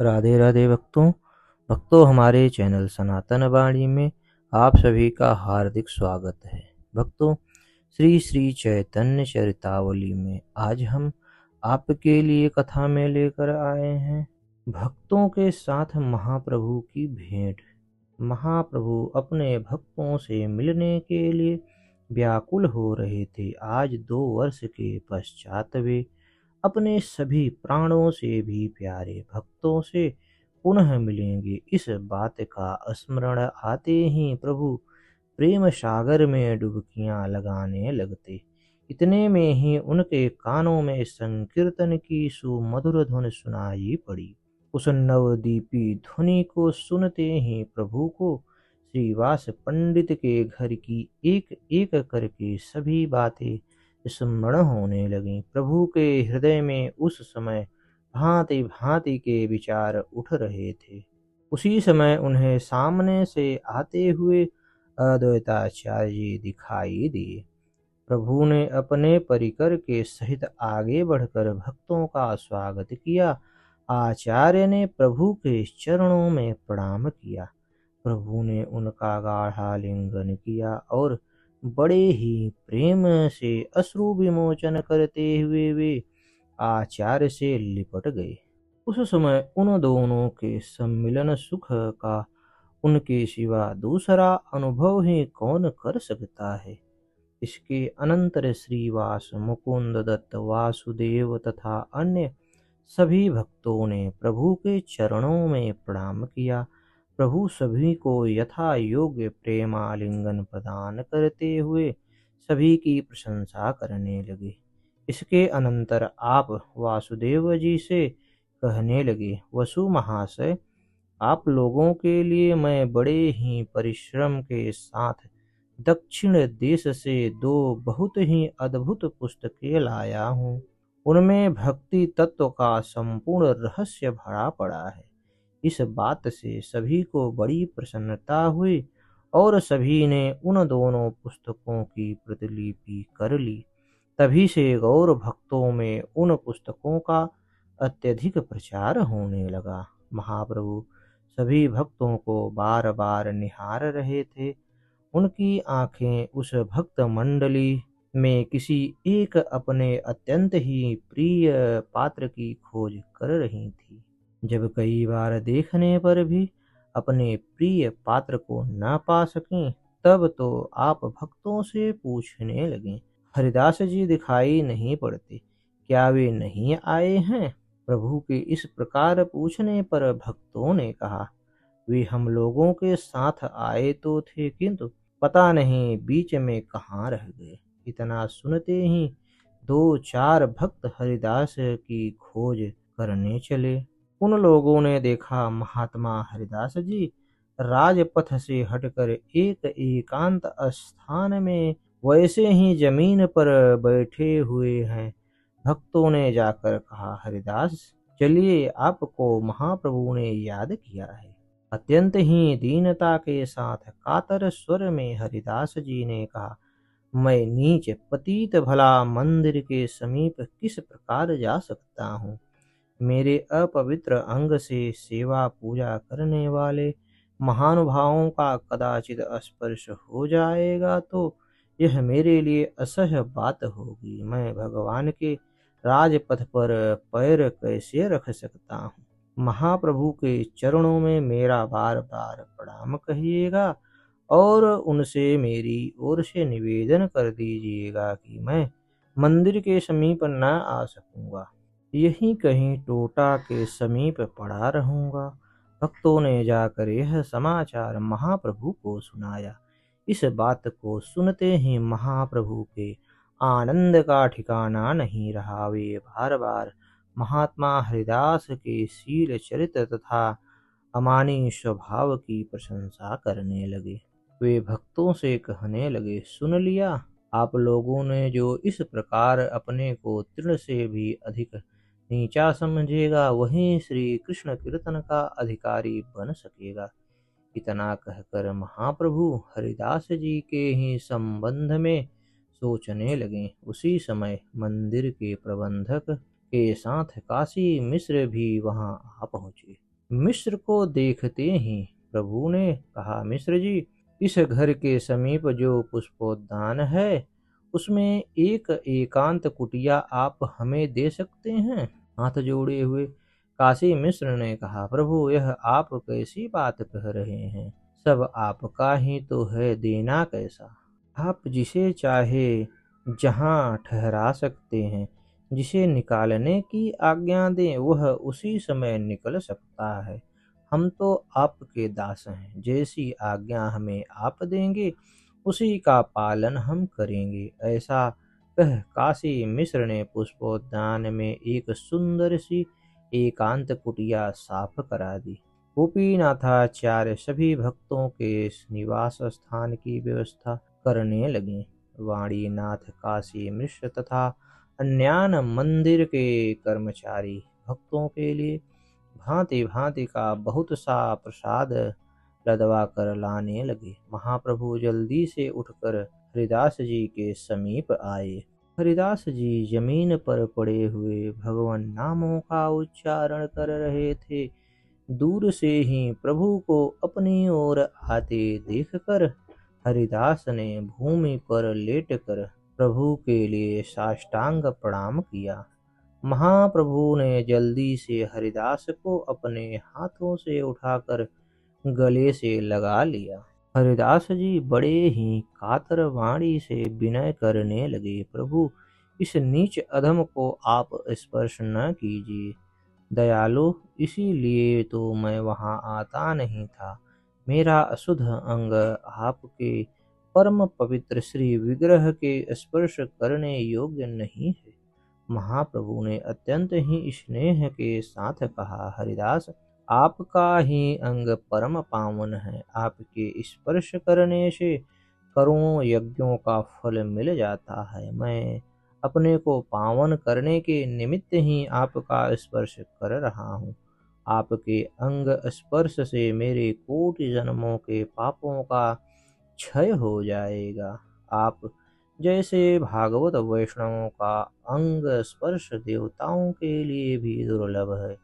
राधे राधे भक्तों हमारे चैनल सनातन वाणी में आप सभी का हार्दिक स्वागत है। भक्तों, श्री श्री चैतन्य चरितावली में आज हम आपके लिए कथा में लेकर आए हैं भक्तों के साथ महाप्रभु की भेंट। महाप्रभु अपने भक्तों से मिलने के लिए व्याकुल हो रहे थे। आज 2 वर्ष के पश्चात वे अपने सभी प्राणों से भी प्यारे भक्तों से पुनः मिलेंगे। इस बात का स्मरण आते ही प्रभु प्रेम सागर में डुबकियां लगाने लगते। इतने में ही उनके कानों में संकीर्तन की सुमधुर धुन सुनाई पड़ी। उस नवदीपी ध्वनि को सुनते ही प्रभु को श्रीवास पंडित के घर की एक एक करके सभी बातें स्मरण होने लगी। प्रभु के हृदय में उस समय भांति भांति के विचार उठ रहे थे। उसी समय उन्हें सामने से आते हुए अद्वैताचार्य जी दिखाई दिए। प्रभु ने अपने परिकर के सहित आगे बढ़कर भक्तों का स्वागत किया। आचार्य ने प्रभु के चरणों में प्रणाम किया। प्रभु ने उनका गाढ़ा लिंगन किया और बड़े ही प्रेम से अश्रु विमोचन करते हुए वे आचार्य से लिपट गए। उस समय उन दोनों के सम्मिलन सुख का उनके सिवा दूसरा अनुभव ही कौन कर सकता है। इसके अनंतर श्रीवास मुकुंद दत्त वासुदेव तथा अन्य सभी भक्तों ने प्रभु के चरणों में प्रणाम किया। प्रभु सभी को यथा योग्य प्रेमालिंगन प्रदान करते हुए सभी की प्रशंसा करने लगे। इसके अनंतर आप वासुदेव जी से कहने लगे, वसु महाशय, आप लोगों के लिए मैं बड़े ही परिश्रम के साथ दक्षिण देश से 2 बहुत ही अद्भुत पुस्तकें लाया हूँ। उनमें भक्ति तत्व का संपूर्ण रहस्य भरा पड़ा है। इस बात से सभी को बड़ी प्रसन्नता हुई और सभी ने उन दोनों पुस्तकों की प्रतिलिपि कर ली। तभी से गौर भक्तों में उन पुस्तकों का अत्यधिक प्रचार होने लगा। महाप्रभु सभी भक्तों को बार बार निहार रहे थे। उनकी आंखें उस भक्त मंडली में किसी एक अपने अत्यंत ही प्रिय पात्र की खोज कर रही थी। जब कई बार देखने पर भी अपने प्रिय पात्र को न पा सकें, तब तो आप भक्तों से पूछने लगे, हरिदास जी दिखाई नहीं पड़ते, क्या वे नहीं आए हैं? प्रभु के इस प्रकार पूछने पर भक्तों ने कहा, वे हम लोगों के साथ आए तो थे, किंतु पता नहीं बीच में कहाँ रह गए। इतना सुनते ही 2-4 भक्त हरिदास की खोज करने चले। उन लोगों ने देखा महात्मा हरिदास जी राजपथ से हटकर एक एकांत स्थान में वैसे ही जमीन पर बैठे हुए हैं। भक्तों ने जाकर कहा, हरिदास, चलिए, आपको महाप्रभु ने याद किया है। अत्यंत ही दीनता के साथ कातर स्वर में हरिदास जी ने कहा, मैं नीच पतित भला मंदिर के समीप किस प्रकार जा सकता हूँ? मेरे अपवित्र अंग से सेवा पूजा करने वाले महानुभावों का कदाचित स्पर्श हो जाएगा तो यह मेरे लिए असह्य बात होगी। मैं भगवान के राजपथ पर पैर कैसे रख सकता हूँ? महाप्रभु के चरणों में मेरा बार बार प्रणाम कहिएगा और उनसे मेरी ओर से निवेदन कर दीजिएगा कि मैं मंदिर के समीप न आ सकूंगा, यहीं कहीं टोटा के समीप पड़ा रहूंगा। भक्तों ने जाकर यह समाचार महाप्रभु को सुनाया। इस बात को सुनते ही महाप्रभु के आनंद का ठिकाना नहीं रहा। वे बार बार महात्मा हरिदास के शील चरित्र तथा अमानी स्वभाव की प्रशंसा करने लगे। वे भक्तों से कहने लगे, सुन लिया, आप लोगों ने जो इस प्रकार अपने को तृण से भी अधिक नीचा समझेगा, वही श्री कृष्ण कीर्तन का अधिकारी बन सकेगा। इतना कहकर महाप्रभु हरिदास जी के ही संबंध में सोचने लगे। उसी समय मंदिर के प्रबंधक के साथ काशी मिश्र भी वहां आ पहुंचे। मिश्र को देखते ही प्रभु ने कहा, मिश्र जी, इस घर के समीप जो पुष्पोद्यान है उसमें एक एकांत कुटिया आप हमें दे सकते हैं? हाथ जोड़े हुए काशी मिश्र ने कहा, प्रभु, यह आप कैसी बात कह रहे हैं? सब आपका ही तो है, देना कैसा? आप जिसे चाहे जहाँ ठहरा सकते हैं, जिसे निकालने की आज्ञा दें वह उसी समय निकल सकता है। हम तो आपके दास हैं, जैसी आज्ञा हमें आप देंगे उसी का पालन हम करेंगे। ऐसा कह काशी मिश्र ने पुष्पोद्यान में एक सुंदर सी एकांत कुटिया साफ करा दी। गोपीनाथाचार्य सभी भक्तों के निवास स्थान की व्यवस्था करने लगे। वाणीनाथ, काशी मिश्र तथा अन्यान मंदिर के कर्मचारी भक्तों के लिए भांति भांति का बहुत सा प्रसाद लदवा कर लाने लगे। महाप्रभु जल्दी से उठकर हरिदास जी के समीप आए। हरिदास जी जमीन पर पड़े हुए भगवान नामों का उच्चारण कर रहे थे। दूर से ही प्रभु को अपनी ओर आते देखकर हरिदास ने भूमि पर लेटकर प्रभु के लिए साष्टांग प्रणाम किया। महाप्रभु ने जल्दी से हरिदास को अपने हाथों से उठाकर गले से लगा लिया। हरिदास जी बड़े ही कातर वाणी से विनय करने लगे, प्रभु, इस नीच अधम को आप स्पर्श न कीजिए। दयालु, इसीलिए तो मैं वहां आता नहीं था। मेरा अशुद्ध अंग आपके परम पवित्र श्री विग्रह के स्पर्श करने योग्य नहीं है। महाप्रभु ने अत्यंत ही स्नेह के साथ कहा, हरिदास, आपका ही अंग परम पावन है। आपके स्पर्श करने से करोड़ों यज्ञों का फल मिल जाता है। मैं अपने को पावन करने के निमित्त ही आपका स्पर्श कर रहा हूँ। आपके अंग स्पर्श से मेरे कोटि जन्मों के पापों का क्षय हो जाएगा। आप जैसे भागवत वैष्णवों का अंग स्पर्श देवताओं के लिए भी दुर्लभ है।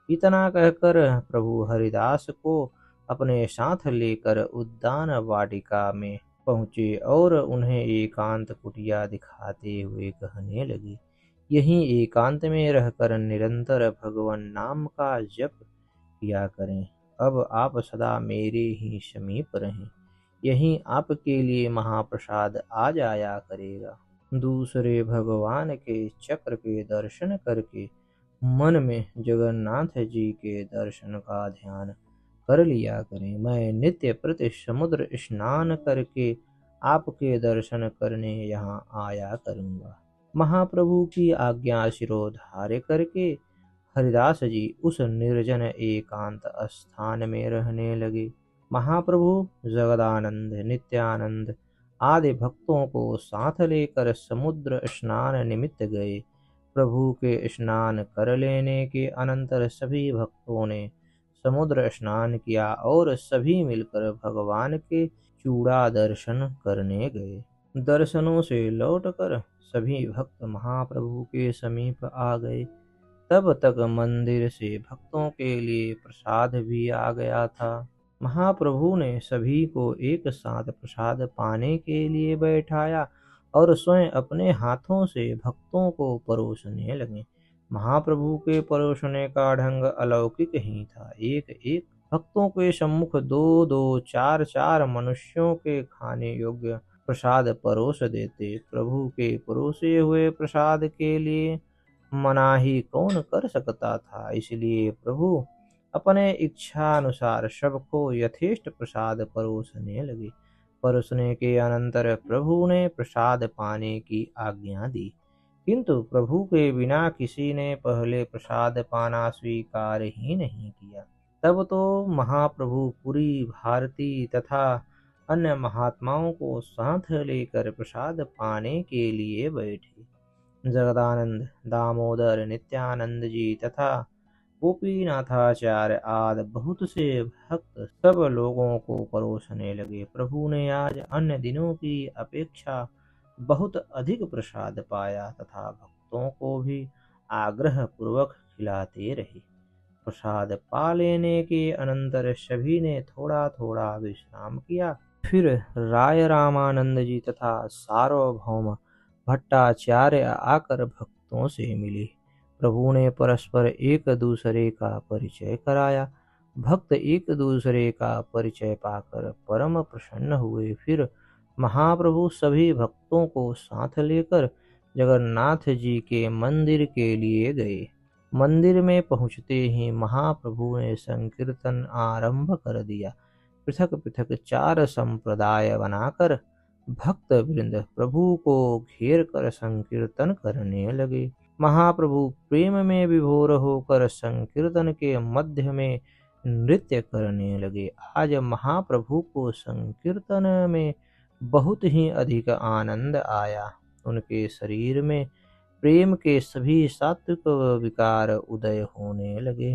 इतना कहकर प्रभु हरिदास को अपने साथ लेकर उद्यान वाटिका में पहुँचे और उन्हें एकांत कुटिया दिखाते हुए कहने लगे, यहीं एकांत में रहकर निरंतर भगवान नाम का जप किया करें। अब आप सदा मेरे ही समीप रहें। यहीं आपके लिए महाप्रसाद आ जाया करेगा। दूसरे भगवान के चक्र के दर्शन करके मन में जगन्नाथ जी के दर्शन का ध्यान कर लिया करें। मैं नित्य प्रति समुद्र स्नान करके आपके दर्शन करने यहाँ आया करूँगा। महाप्रभु की आज्ञा शिरोधार्य करके हरिदास जी उस निर्जन एकांत स्थान में रहने लगे। महाप्रभु जगदानंद, नित्यानंद आदि भक्तों को साथ लेकर समुद्र स्नान निमित्त गए। प्रभु के स्नान कर लेने के अनंतर सभी भक्तों ने समुद्र स्नान किया और सभी मिलकर भगवान के चूड़ा दर्शन करने गए। दर्शनों से लौटकर सभी भक्त महाप्रभु के समीप आ गए। तब तक मंदिर से भक्तों के लिए प्रसाद भी आ गया था। महाप्रभु ने सभी को एक साथ प्रसाद पाने के लिए बैठाया और स्वयं अपने हाथों से भक्तों को परोसने लगे। महाप्रभु के परोसने का ढंग अलौकिक ही था। एक एक भक्तों के सम्मुख दो दो चार चार मनुष्यों के खाने योग्य प्रसाद परोस देते। प्रभु के परोसे हुए प्रसाद के लिए मनाही कौन कर सकता था। इसलिए प्रभु अपने इच्छा अनुसार सबको यथेष्ट प्रसाद परोसने लगे। परोसने के अनंतर प्रभु ने प्रसाद पाने की आज्ञा दी, किंतु प्रभु के बिना किसी ने पहले प्रसाद पाना स्वीकार ही नहीं किया। तब तो महाप्रभु पूरी भारती तथा अन्य महात्माओं को साथ लेकर प्रसाद पाने के लिए बैठे। जगदानंद, दामोदर, नित्यानंद जी तथा गोपीनाथाचार्य आदि बहुत से भक्त सब लोगों को परोसने लगे। प्रभु ने आज अन्य दिनों की अपेक्षा बहुत अधिक प्रसाद पाया तथा भक्तों को भी आग्रह पूर्वक खिलाते रहे। प्रसाद पा लेने के अनंतर सभी ने थोड़ा थोड़ा विश्राम किया। फिर राय रामानंद जी तथा सार्वभौम भट्टाचार्य आकर भक्तों से मिले। प्रभु ने परस्पर एक दूसरे का परिचय कराया। भक्त एक दूसरे का परिचय पाकर परम प्रसन्न हुए। फिर महाप्रभु सभी भक्तों को साथ लेकर जगन्नाथ जी के मंदिर के लिए गए। मंदिर में पहुंचते ही महाप्रभु ने संकीर्तन आरंभ कर दिया। पृथक पृथक 4 संप्रदाय बनाकर भक्त वृंद प्रभु को घेर कर संकीर्तन करने लगे। महाप्रभु प्रेम में विभोर होकर संकीर्तन के मध्य में नृत्य करने लगे। आज महाप्रभु को संकीर्तन में बहुत ही अधिक आनंद आया। उनके शरीर में प्रेम के सभी सात्विक विकार उदय होने लगे।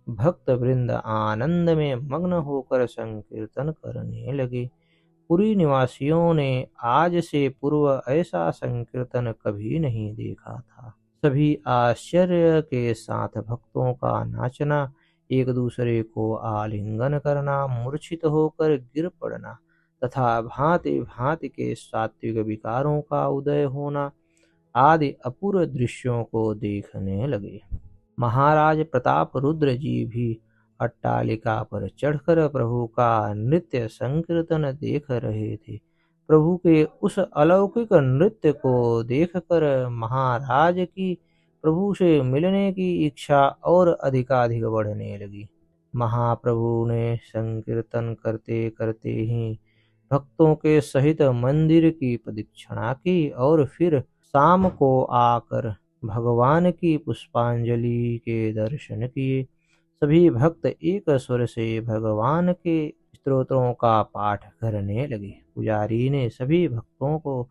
भक्त वृंद आनंद में मग्न होकर संकीर्तन करने लगे। पुरी निवासियों ने आज से पूर्व ऐसा संकीर्तन कभी नहीं देखा था। सभी आश्चर्य के साथ भक्तों का नाचना, एक दूसरे को आलिंगन करना, मूर्छित होकर गिर पड़ना तथा भांति भांति के सात्विक विकारों का उदय होना आदि अपूर्व दृश्यों को देखने लगे। महाराज प्रताप रुद्र जी भी अट्टालिका पर चढ़कर प्रभु का नृत्य संकीर्तन देख रहे थे। प्रभु के उस अलौकिक नृत्य को देखकर महाराज की प्रभु से मिलने की इच्छा और अधिकाधिक बढ़ने लगी। महाप्रभु ने संकीर्तन करते करते ही भक्तों के सहित मंदिर की प्रदक्षिणा की और फिर शाम को आकर भगवान की पुष्पांजलि के दर्शन किए। सभी भक्त एक स्वर से भगवान के स्तोत्रों का पाठ करने लगे। पुजारी ने सभी भक्तों को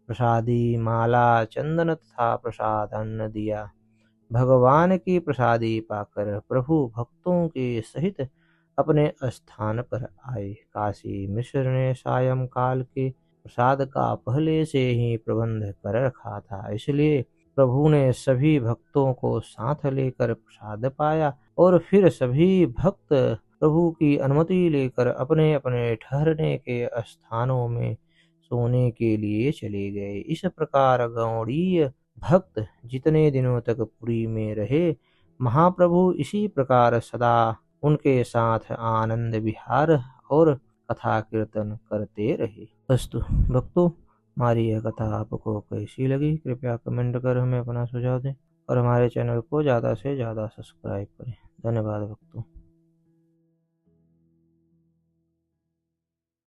प्रसादी, माला, चंदन तथा प्रसाद अन्न दिया। भगवान की प्रसादी पाकर प्रभु भक्तों के सहित अपने स्थान पर आए। काशी मिश्र ने सायंकाल के प्रसाद का पहले से ही प्रबंध कर रखा था, इसलिए प्रभु ने सभी भक्तों को साथ लेकर प्रसाद पाया और फिर सभी भक्त प्रभु की अनुमति लेकर अपने अपने ठहरने के स्थानों में सोने के लिए चले गए। इस प्रकार गौड़ीय भक्त जितने दिनों तक पुरी में रहे, महाप्रभु इसी प्रकार सदा उनके साथ आनंद विहार और कथा कीर्तन करते रहे। अस्तु भक्तों, हमारी यह कथा आपको कैसी लगी कृपया कमेंट कर हमें अपना सुझाव दें और हमारे चैनल को ज़्यादा से ज़्यादा सब्सक्राइब करें। धन्यवाद भक्तों।